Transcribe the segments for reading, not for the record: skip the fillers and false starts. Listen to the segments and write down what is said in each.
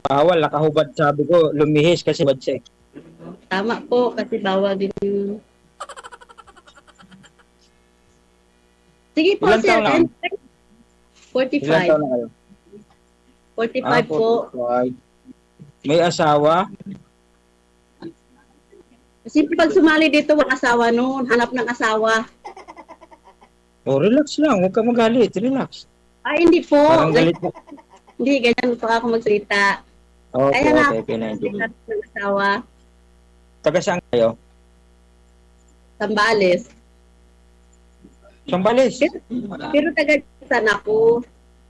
Bawal, nakahubad sabi ko, lumihis kasi bad siya. Tama po, kasi bawal din yun. Sige po, Ilan sir. taon lang? Ilan 45. taon na kayo? 45 po. 45. May asawa? Kasi pag sumali dito, walang asawa noon. Hanap ng asawa. Relax lang, huwag ka magalit, relax. Ay, hindi po. Parang galit na. Hindi, ganyan po ako magsalita. Okay, Kaya nga, okay, pinaintindihan. hanap ng asawa. Taga saan kayo? Sambales. Sambales. Pero taga-san ako.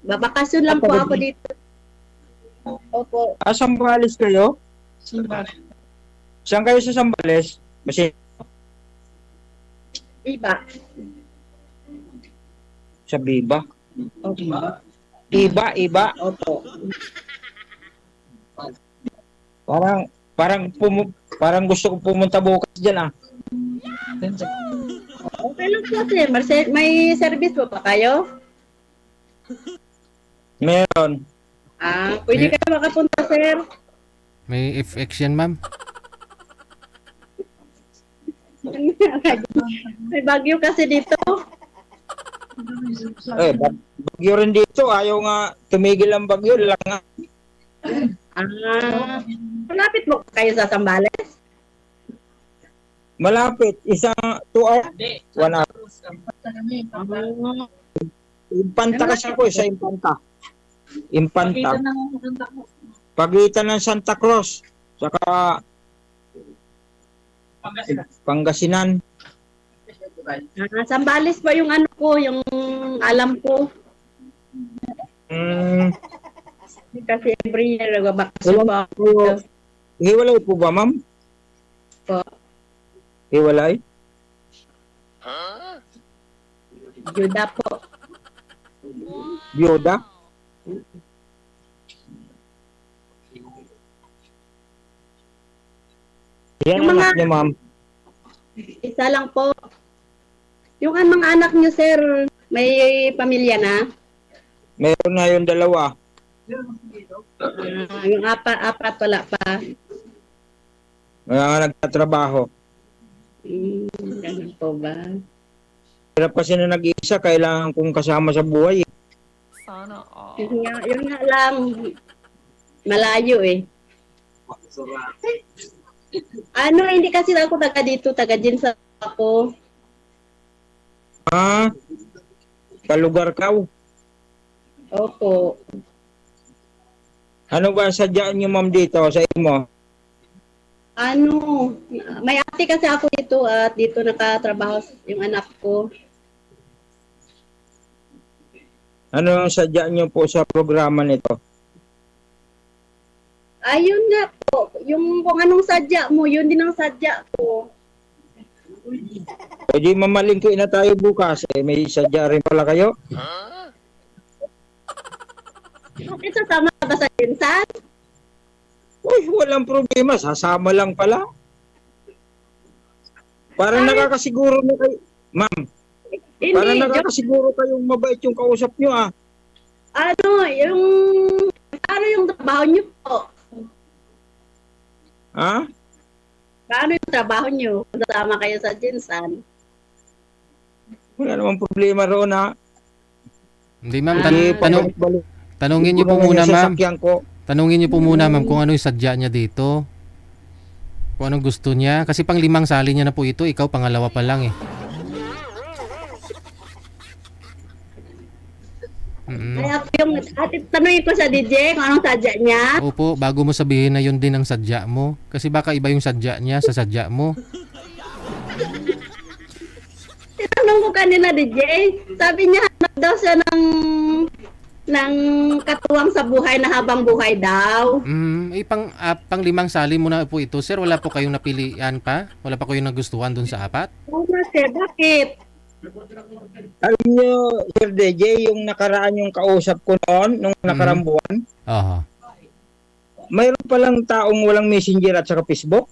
Babakasyon lang po ako dito. Opo. Sambales kayo? Saan kayo sa Sambales? Kasi Iba. sa Biba. Opo. Iba. Opo. Parang gusto ko pumunta bukas diyan ah. Okay lang po, sir. May service po pa kayo? Meron. Pwede kayo makapunta, sir. May FX yan, ma'am. May bagyo kasi dito. Bagyo rin dito. Ayaw nga tumigil ang bagyo. Lang nga. Malapit mo kayo sa Sambales? Malapit. Isang 2 hours. 1 hour. Impanta kasi ako sa Impanta. Impanta. Pagitan ng Santa Cruz. Saka Pangasinan. Sambales pa yung ano ko, yung alam ko. Kasi every year nagbabakasyon pa ako. Hiwalay po ba, ma'am? Po. Hiwalay? Juda po. Byoda? Yan Yung anak mga- niyo, ma'am. Isa lang po. Yung mga anak niyo, sir, may pamilya na? Meron na yung 2. Yung apat wala pa. Mga nagtatrabaho. Ganun po ba? Hirap kasi na nag-iisa, kailangan kong kasama sa buhay. Yun nga lang, malayo eh. Hindi kasi ako taga dito, taga Jinsa ako. Kalugar ka. Opo. Ano ba sadyaan niyo, ma'am, dito sa imo? May ate kasi ako dito at dito nakatrabaho yung anak ko. Ano ang sadyaan niyo po sa programa nito? Ayun nga po, yung kung anong sadya mo, yun din ang sadya ko. Pwede mamalingki na tayo bukas. May sadya rin pala kayo? Bakit sasama ka ba sa Jinsan? Uy, walang problema. Sasama lang pala. Parang nakakasiguro na kayo. Ma'am, parang Hindi, nakakasiguro kayong mabait yung kausap nyo ah. yung trabaho niyo po? Ha? Paano yung trabaho niyo? Kasama kayo sa Jinsan? Wala namang problema roon ha. Hindi, ma'am. Balik-balik. Tanungin niyo po Kulang muna, yung ma'am. sasakyan ko. Tanungin niyo po muna, ma'am, kung ano yung sadya niya dito. Kung anong gusto niya. Kasi pang 5 sali niya na po ito. Ikaw, pangalawa pa lang eh. Kaya tanungin ko sa DJ kung anong sadya niya. Opo, bago mo sabihin na yun din ang sadya mo. Kasi baka iba yung sadya niya sa sadya mo. Tinanong ko kanina DJ, sabi niya hanap daw siya ng katuwang sa buhay na habang buhay daw. Pang 5 sali mo na po ito, sir. Wala po kayong napilian pa? Wala pa kayong nagustuhan dun sa 4? Oo nga sir, bakit? Alam nyo, Sir DJ, yung nakaraan yung kausap ko noon, nung nakarang buwan, Aha. mayroon palang taong walang messenger at saka Facebook.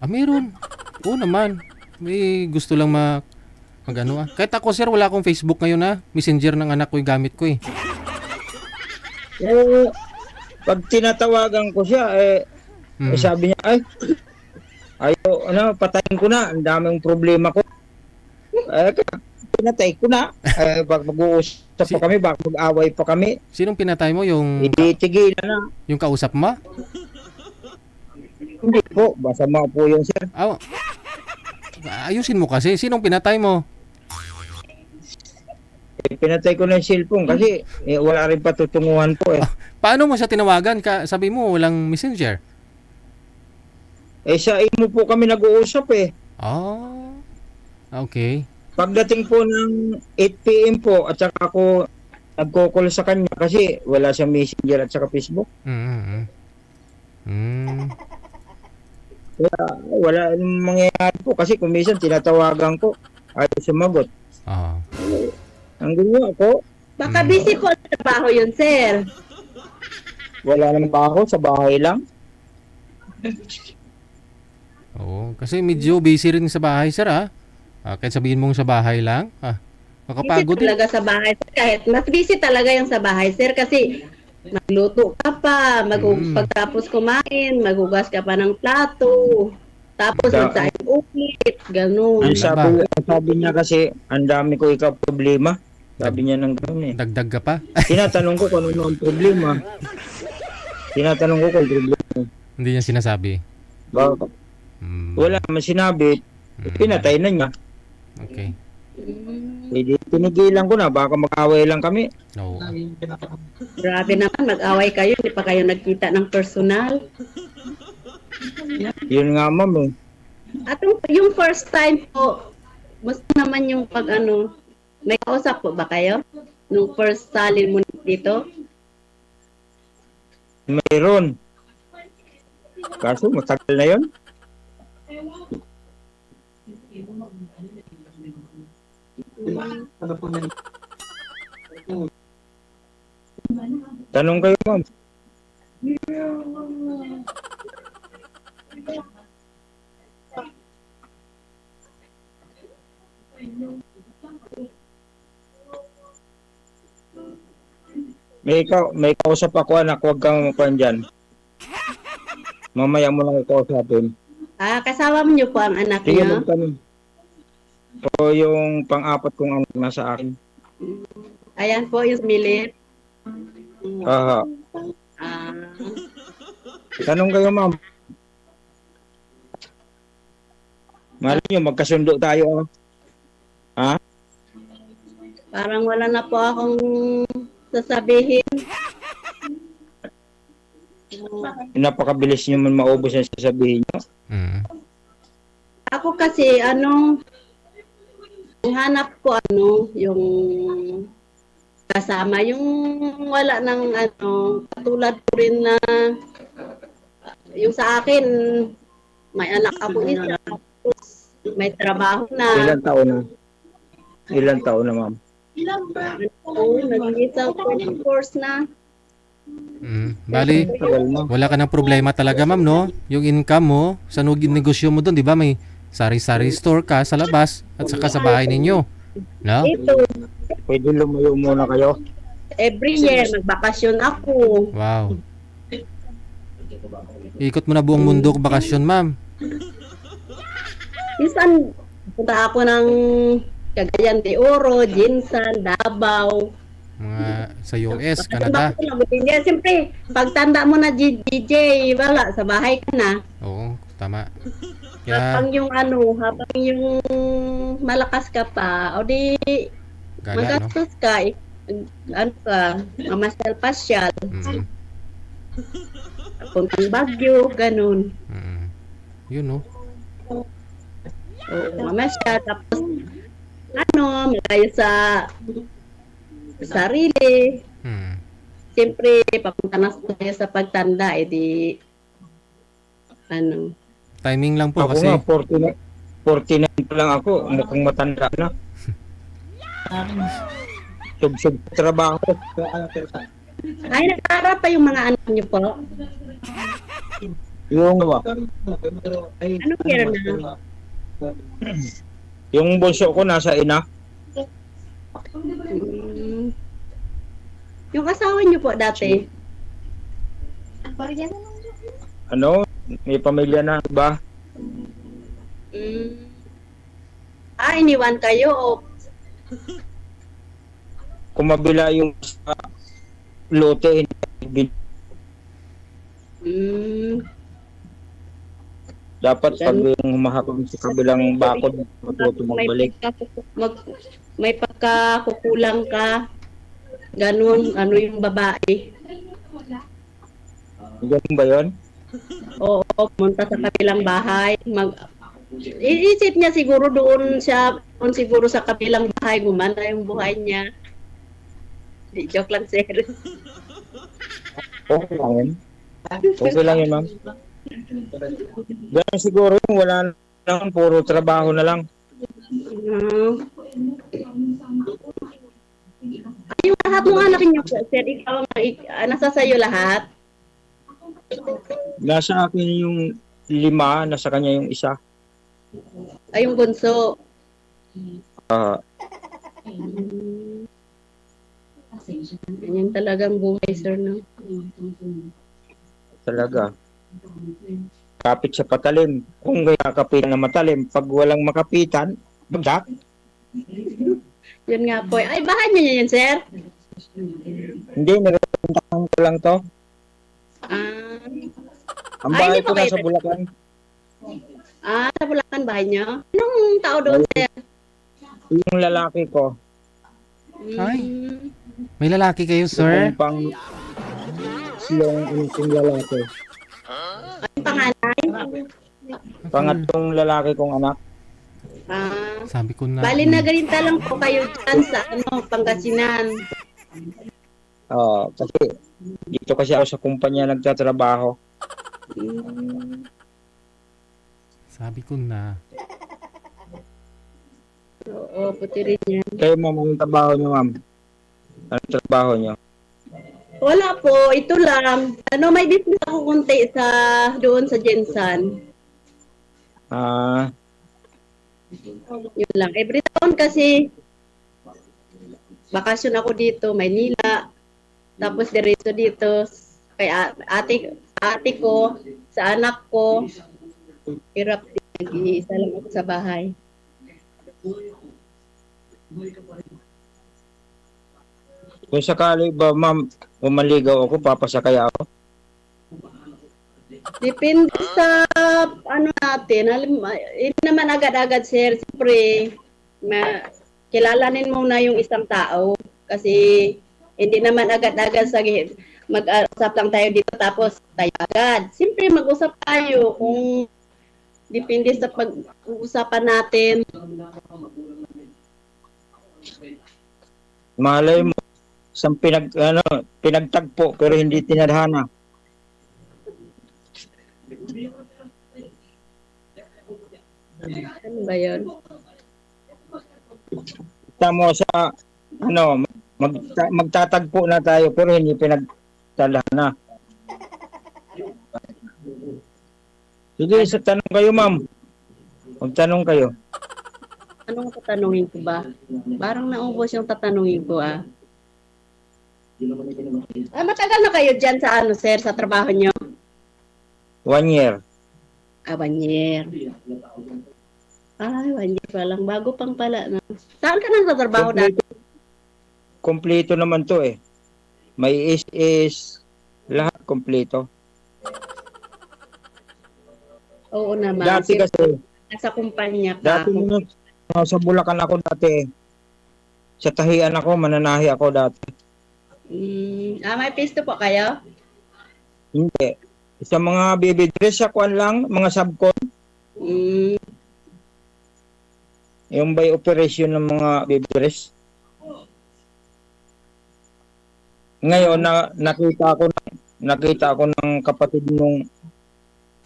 Meron. Oo naman. May gusto lang magano ah. Kahit ako, sir, wala akong Facebook ngayon ah. Messenger ng anak ko yung gamit ko eh. Pag tinatawagan ko siya, sabi niya, patayin ko na, ang daming problema ko. Pinatay ko na. Pag mag-uusap pa kami, baka mag-away pa kami, Sinong pinatay mo? Yung tigilan na. yung kausap mo? Hindi po, basta mo po yun, sir. Oh. Ayusin mo kasi. Sinong pinatay mo? Pinatay ko na yung cellphone kasi wala rin patutunguhan po eh. Paano mo siya tinawagan? Sabi mo walang messenger. Sa imo po kami nag-uusap eh. Oh. Okay. Pagdating po ng 8 p.m. po at saka ako nagko-call sa kanya kasi wala siyang messenger at saka Facebook. Kaya wala nang mangyayari po kasi kung minsan tinatawagan ko ayaw sumagot. Ang ginawa ko, Baka busy po sa trabaho yun, sir. wala nang baho sa bahay lang. Oo, kasi medyo busy rin sa bahay, sir, ha? Kahit sabihin mong sa bahay lang, makapagod Busy din. talaga sa bahay, sir. Kahit mas busy talaga yung sa bahay, sir, kasi magluto ka pa, pagtapos kumain, maghugas ka pa ng plato, tapos magsaing ulit, ganun. Ang sabi niya kasi, ang dami ko ikaw problema. Sabi niya ng gano'n eh. Dagdag ka pa? Tinatanong ko kung ano ang problema. Tinatanong ko kung problema. Hindi niya sinasabi. Bakit? Wala naman sinabi. Pinatay na niya. Okay. Tinigilan ko na. Baka mag-away lang kami. Oo. Grabe naman, mag-away kayo, hindi pa kayo nagkita ng personal. Yun nga, ma'am eh. At yung first time po, musta naman yung may kausap po ba kayo? Nung first salin mo dito? Mayroon. Kaso matagal na yun. Tanong kayo, ma'am. May kausap ako, anak. Huwag kang kuhan dyan. Mamaya mo lang ikausapin. Kasama niyo po ang anak Sige, niyo? magtanong. O yung pang-apat kong anak nasa akin. Ayan po yung milit. Aha. Tanong kayo, ma'am. Malay nyo, magkasundo tayo. Ha? Parang wala na po akong sasabihin. Napakabilis nyo man maubos ang sasabihin nyo. Ako kasi, yung hanap ko, yung kasama, yung wala ng, katulad ko rin na, yung sa akin, may anak ako isa, may trabaho na. Ilan taon na? Ilan taon na, ma'am? Nag-isa course na. Bali, wala ka ng problema talaga, ma'am, no? Yung income mo, sa negosyo mo doon, di ba, may sari-sari store ka sa labas at saka sa bahay ninyo. No? Ito, Pwede lumayo muna kayo. every year, nagbakasyon ako. Wow. Ikot mo na buong mundo bakasyon, ma'am. Minsan, punta ako ng Cagayan de Oro, Jinsan, Davao. Mga sa US, Canada. Siyempre, pagtanda mo na DJ, wala, sa bahay ka na. Oo, tama. Kaya, Habang yung malakas ka pa, o di, gala, no? magastos ka, mamasyal pasyal, puntang Baguio, ganun. Yun, no? O, mamasyal, tapos, malayo sa sarili. Siyempre, papunta na tayo sa pagtanda, edi, Timing lang po Ako kasi. nga, 49 pa lang ako. Mukhang matanda na. Sub-sub trabaho. ay, nag-aaral pa yung mga anak niyo po? Yung Anong year na? Yung bunso ko nasa ina. Yung asawa niyo po dati? Ano? May pamilya na ba? Mm. Iniwan kayo o Kumabila yung sa lote, mm, dapat pag ganun. yung humahakot sa kabilang bakod, matuto May magbalik. may pagkakukulang ka, ganun, ano yung babae. Ganun ba yun? Oo, pumunta sa kabilang bahay, iisip niya siguro doon siguro sa kabilang bahay, gumanda yung buhay niya. Di, joke lang, sir. Okay lang yun. Okay lang yun, ma'am. Ganun siguro yung wala naman, puro trabaho na lang. Mm. Yung lahat ng anak niyo po, sir, ikaw, nasa sayo lahat? Nasa akin yung 5, nasa kanya yung 1. Ay, yung bunso. Ah, Ganyan talagang buhay, sir, no? talaga. Kapit sa patalim. Kung may kakapitan na matalim, pag walang makapitan, bagdak. Yun nga po. Ay, bahay niyo yan, sir? Hindi, nagpuntahan ko lang to. Ah, Ang Ay, bahay hindi ko pa kayo nasa Bulacan. sa Bulacan bahay niyo? Anong tao doon, sir? Yung lalaki ko, Ay. Mm, May lalaki kayo, sir? yung pang yung lalaki. Ang panganay? Pangatlong lalaki kong anak. Ah, Sabi ko na. bali na ganito lang po kayo dyan sa Pangasinan. Kasi dito kasi ako sa kumpanya nagtatrabaho. Mm, Sabi ko na. oo, puti rin yan. Kayo ma'am, anong trabaho nyo ma'am? Anong trabaho nyo? Wala po, ito lang. May business ako kunti doon sa Jensan. Yun lang. Every taon kasi, bakasyon ako dito, Maynila. Tapos diretso dito kay ate ko, sa anak ko. Hirap din. Nag-iisa lang ako sa bahay. Kung sakali ba ma'am, umaligaw ako, papasakay ako. Depende sa natin. Hindi naman agad-agad, sir. Siyempre, kilalanin mo na yung isang tao. Kasi hindi naman agad-agad mag-usap lang tayo dito tapos tayo agad. Siyempre, mag-usap tayo kung depende sa pag-uusapan natin. Malay mo, isang pinagtagpo pero hindi tinadhana. Ano ba yun? Tamo sa magtatagpo na tayo pero hindi pinagtadhana. Sige, sa tanong kayo ma'am. Magtanong kayo. Anong tatanungin ko ba? Parang naubos yung tatanungin ko, ah. Matagal na kayo dyan sa sir, sa trabaho nyo? 1 year. 1 year. Ay, 1 year pa lang. Bago pang pala. No? Saan ka nang tatrabaho dati? Kompleto naman to eh. May is lahat kompleto. Oo naman. Dati kasi, Sa kumpanya ka. dati sa Bulacan ako dati. Sa Tahian ako, mananahi ako dati. May pisto po kayo? Hindi. Sa mga baby dress, sa kuan lang, mga subcon. Mm, Yung by operation ng mga baby dress. Ngayon, nakita ko ng kapatid nung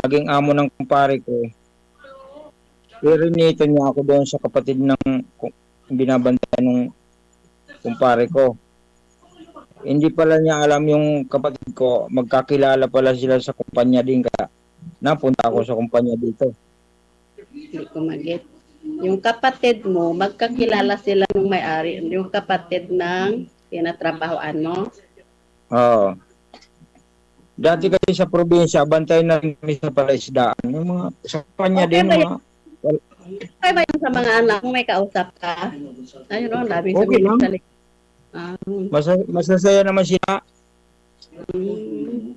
naging amo ng kumpare ko. Irinito niya ako doon sa kapatid ng binabantayan ng kumpare ko. Hindi pala niya alam yung kapatid ko, magkakilala pala sila sa kumpanya din kaya napunta ako sa kumpanya dito. hindi ko mag-get. Yung kapatid mo, magkakilala sila ng may-ari. Yung kapatid ng tinatrabahoan mo. Oo. Dati kasi sa probinsya, bantay na rin kami sa palaisdaan. Yung mga sa kanya Okay din, ba mga, Okay ba yung sa mga anak mo, may kausap ka? Ayun o, daming Okay lang. sa likod. Ah, masasaya naman sila. mm.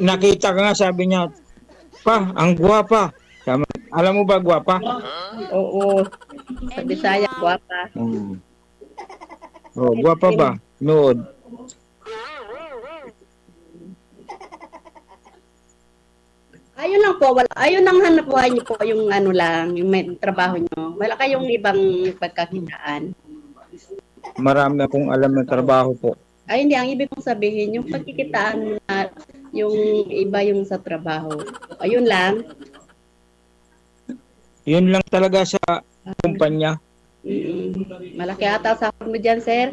Nakita ka nga, sabi niya, pa, ang gwapa. Alam mo ba gwapa? Oo. Sa Bisaya, guwapa. Oh, gwapa ba? Nood. Ayun lang po, ayun ang hanap buhay niyo po, yung ano lang, yung may trabaho niyo. Wala kayong ibang pagkakitaan. Marami akong alam na trabaho po. Ay, hindi. Ang ibig kong sabihin, yung pagkikitaan mo na yung iba yung sa trabaho. Ayun lang. Yun lang talaga sa kumpanya. Malaki ata sa mo dyan, sir.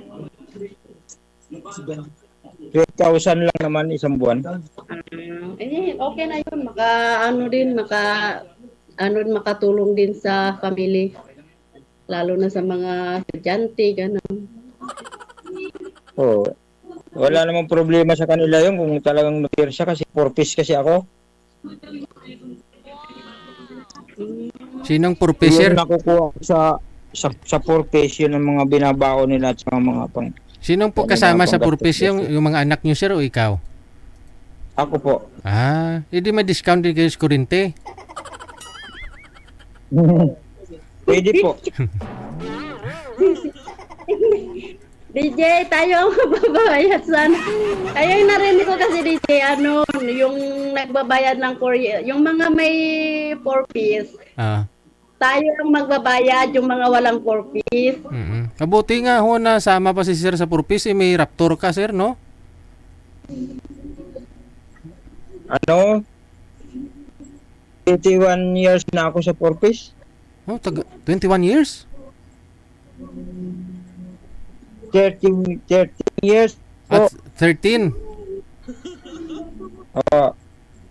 3,000 lang naman isang buwan. Okay na yun. Makatulong din sa family. Lalo na sa mga estudyante, gano'n. Oh, wala namang problema sa kanila yun kung talagang nutir siya kasi 4-piece kasi ako. Sinong purpiser? Yung nakukuha ko sa 4-piece yun ang mga binabao nila at sa mga pang... Sinong po kasama sa purpose yung mga anak niyo, sir, o ikaw? Ako po. Hindi may discount din kayo sa kurente. Pwede po. DJ, tayo ang magbabayad sana. Ayun, narinig ko kasi DJ, yung nagbabayad ng yung mga may 4-piece. Tayo ang magbabayad, yung mga walang 4-piece. Kabuti nga ho na sama pa si sir sa purpose, may Raptor ka, sir, no? 21 years na ako sa 4-piece. 21 years? 13 years po. At 13? Oo.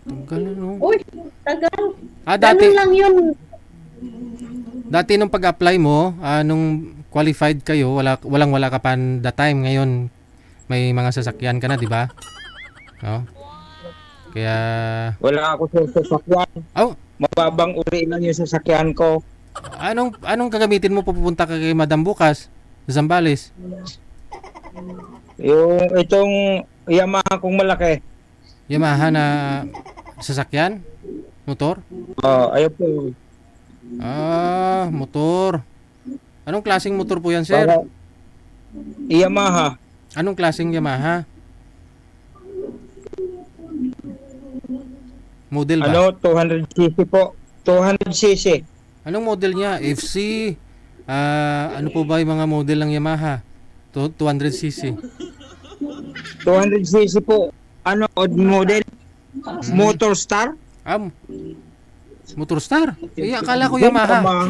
Tagal, no? Uy, tagal. Dati, Ganun lang yun. dati nung pag-apply mo, nung qualified kayo, wala ka pa that time. Ngayon, may mga sasakyan ka na, di ba? No? Kaya... Wala ako sa sasakyan. Oh, Mababang uri lang yung sasakyan ko. anong gagamitin mo pupunta ka kay Madam bukas? Sa Zambales? Yung itong Yamaha kong malaki. Yamaha na sasakyan? Motor? Ayun po. Motor. Anong klaseng motor po yan, sir? Yamaha. Anong klaseng Yamaha? Model ba? 200cc po. 200cc. Anong model niya? FC? Ano po ba yung mga model ng Yamaha? 200cc. 200cc po. Odd model? Motor Star? Motor Star? Akala ko Yamaha.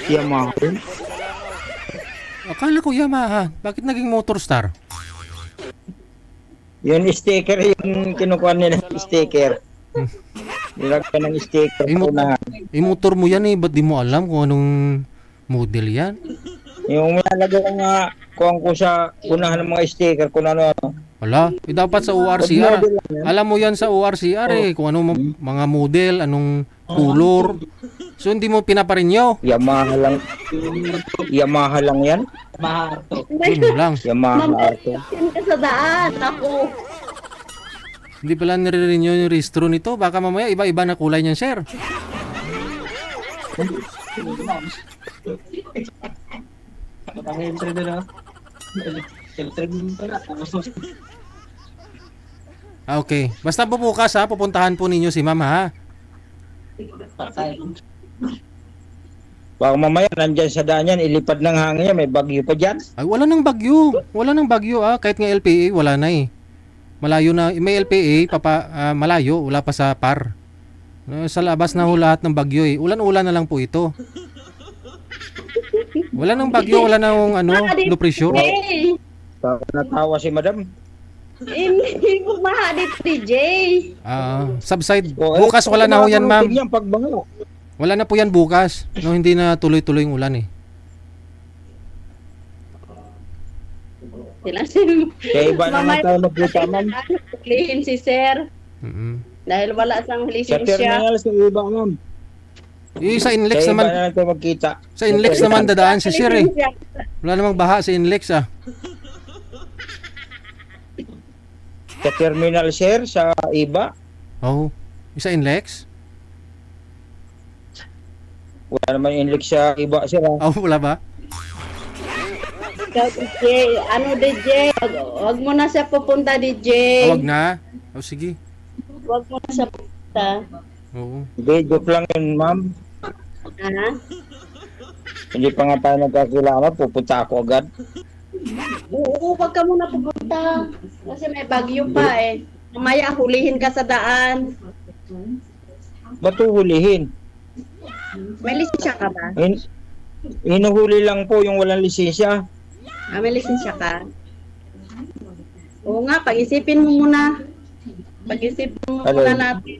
Yamaha. Akala ko Yamaha. Bakit naging Motor Star? Yun sticker yung kinukuha nila. Sticker. Nilagyan ng sticker. Motor mo yan ba't di mo alam kung anong model yan? Yung nalagay ko nga kuha ko sa unahan ng mga sticker kung ano-ano. Wala. Dapat sa ORCR. Alam mo yan sa ORCR kung anong mga model, anong color. So hindi mo pinaparinyo. Yamaha lang yan. Yun lang. Yamaha ito. Ka sa daan, ako. Hindi pala nire-renew yung registro nito. Baka mamaya iba-iba na kulay niyan, sir. Okay. Basta po bukas pupuntahan po ninyo si mama ha. Baka mamaya nandyan sa daan yan, ilipad ng hangin yan, may bagyo pa dyan. Ay, wala nang bagyo. Wala nang bagyo Kahit nga LPA, wala na Malayo na. May LPA, malayo. Wala pa sa PAR. Sa labas na lahat ng bagyo Ulan-ulan na lang po ito. Wala nang bagyo, wala nang low pressure. Natawa si madam. Hindi ko mahadit, DJ. Subside. Bukas wala na ho yan, ma'am. Pagbango. Wala na po yan bukas. Hindi na tuloy-tuloy yung ulan sila. Sir. Kaya iba na Mamaya tayo magkita, ma'am. hulihin si Sir. Mm. Dahil wala siyang Sa lisensya. terminal, sa iba, ma'am. Sa Inlex Kaya iba naman, na tayo magkita. sa Inlex naman dadaan si Sir eh. Lisensya. Wala namang baha sa Inlex ah. Sa terminal, sir, sa iba. Oh, sa Inlex? Wala naman inlik sa iba, sir. Oh, wala ba? Ikaw, DJ. Ano, DJ? Wag mo na siya pupunta, DJ. Wag na. Oh, sige. Wag mo na siya pupunta. Oo. Hindi, joke lang yun, ma'am. Ha? Hindi pa nga tayo nagkakilala, pupunta ako agad. Oo, wag ka muna pupunta. Kasi may bagyo pa eh. Mamaya hulihin ka sa daan. Ba't huhulihin? May lisensya ka ba? Hinuhuli lang po yung walang lisensya. May lisensya ka? Oo nga, pag-isipin mo muna. Pag-isipin mo Ano? muna natin.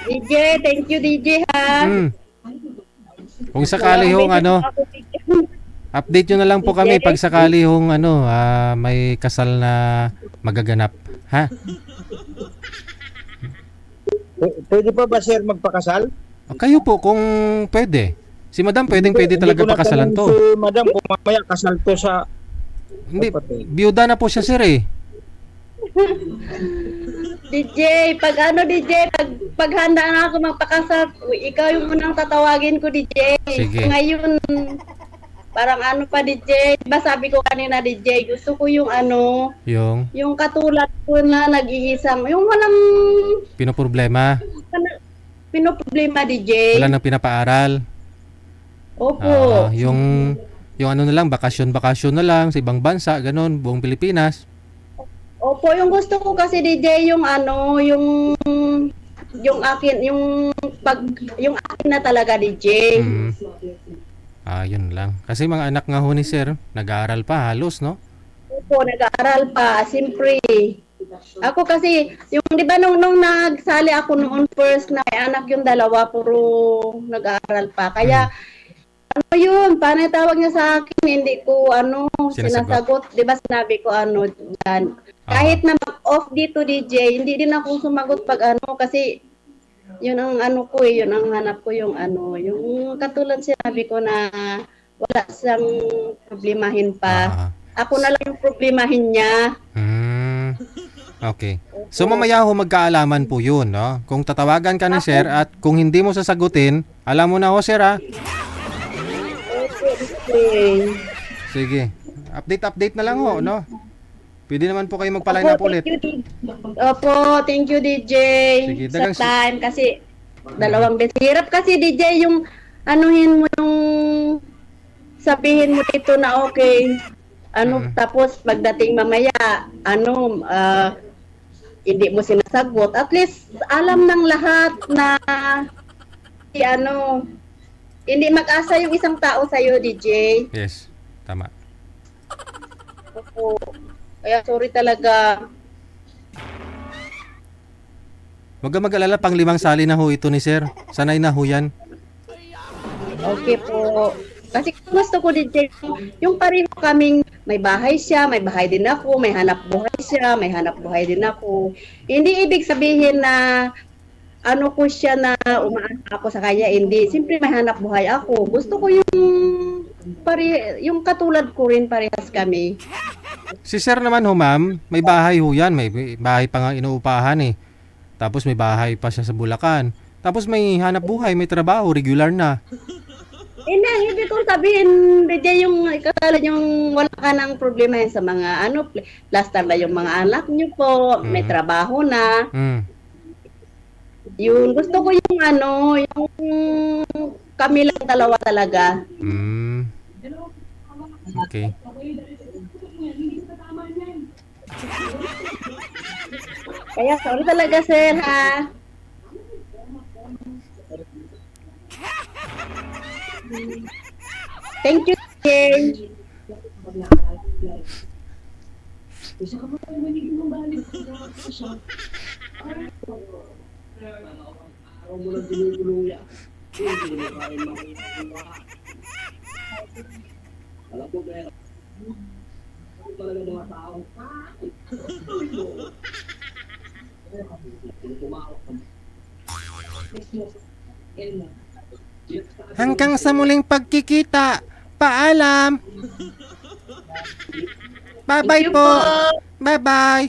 DJ, thank you DJ ha. Mm. Kung sakali hong ano, update nyo na lang po kami pag sakali hong ano, may kasal na magaganap. Ha? Pwede pa ba, sir, magpakasal? Kayo po kung pwede. Si Madam pwede talaga Hindi ko pakasalan natanong to. Si madam, kung mamaya kasal to sa... Hindi, biyuda na po siya sir eh. DJ, pag ano DJ, paghanda na ako magpakasal, ikaw yung unang tatawagin ko DJ. Sige. Ngayon, parang ano pa DJ, diba sabi ko kanina DJ, gusto ko yung ano, yung katulad ko na nag-iisang, yung walang pinoproblema. pinoproblema DJ. Wala nang pinapaaral. Opo. Yung ano na lang, bakasyon na lang sa ibang bansa, ganun, buong Pilipinas. Opo, yung gusto ko kasi DJ, yung ano, yung akin, yung akin na talaga DJ. Mm. Yun lang. Kasi mga anak nga ho ni sir, nag-aaral pa halos, no? Opo, nag-aaral pa, siyempre. Ako kasi, yung di ba nung nagsali ako noon first na may anak yung dalawa, puro nag-aaral pa. Kaya, ano yun, paano tawag niya sa akin, hindi ko sinasagot. Di ba sinabi ko yan. Kahit na mag-off dito DJ, hindi din ako sumagot pag kasi yun ang ko yun ang hanap ko yung yung katulad sinabi ko na wala siyang problemahin pa. Ako na lang yung problemahin niya. Okay. So mamaya ho magkaalaman po yun, no? Kung tatawagan ka ni sir at kung hindi mo sasagutin, alam mo na ho sir ha? Okay. Sige. Update na lang ho, no? Pwede naman po kayo magpa-line up ulit. Opo, thank you DJ. Sige, sa time kasi dalawang beses. Hirap kasi DJ yung anuhin mo yung sabihin mo dito na okay. Tapos pagdating mamaya hindi mo sinasagot. At least alam ng lahat na hindi mag-asa yung isang tao sa'yo, DJ. Yes, tama. Opo. Kaya sorry talaga. Huwag ka mag-alala, pang 5 sali na ho ito ni sir. Sanay na ho yan. Okay po. Kasi gusto ko DJ, yung pareho kaming may bahay siya, may bahay din ako, may hanap buhay siya, may hanap buhay din ako. Hindi ibig sabihin na ko siya na umaasa ako sa kanya, hindi. Siyempre may hanap buhay ako. Gusto ko yung katulad ko rin, parehas kami. Si sir naman ho ma'am, may bahay ho yan. May bahay pa nga inuupahan eh. Tapos may bahay pa siya sa Bulacan. Tapos may hanap buhay, may trabaho, regular na. Hindi, ibig kong sabihin, DJ, yung katulad yung wala ka ng problema sa mga plaster na yung mga anak niyo po, may trabaho na. Yun, gusto ko yung yung kami lang dalawa talaga. Okay. Kaya sorry talaga sir ha. Thank you, Jane. Hanggang sa muling pagkikita. Paalam. Bye-bye Thank you po. po. Bye-bye.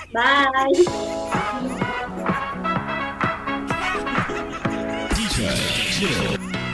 Bye. DJ Chill.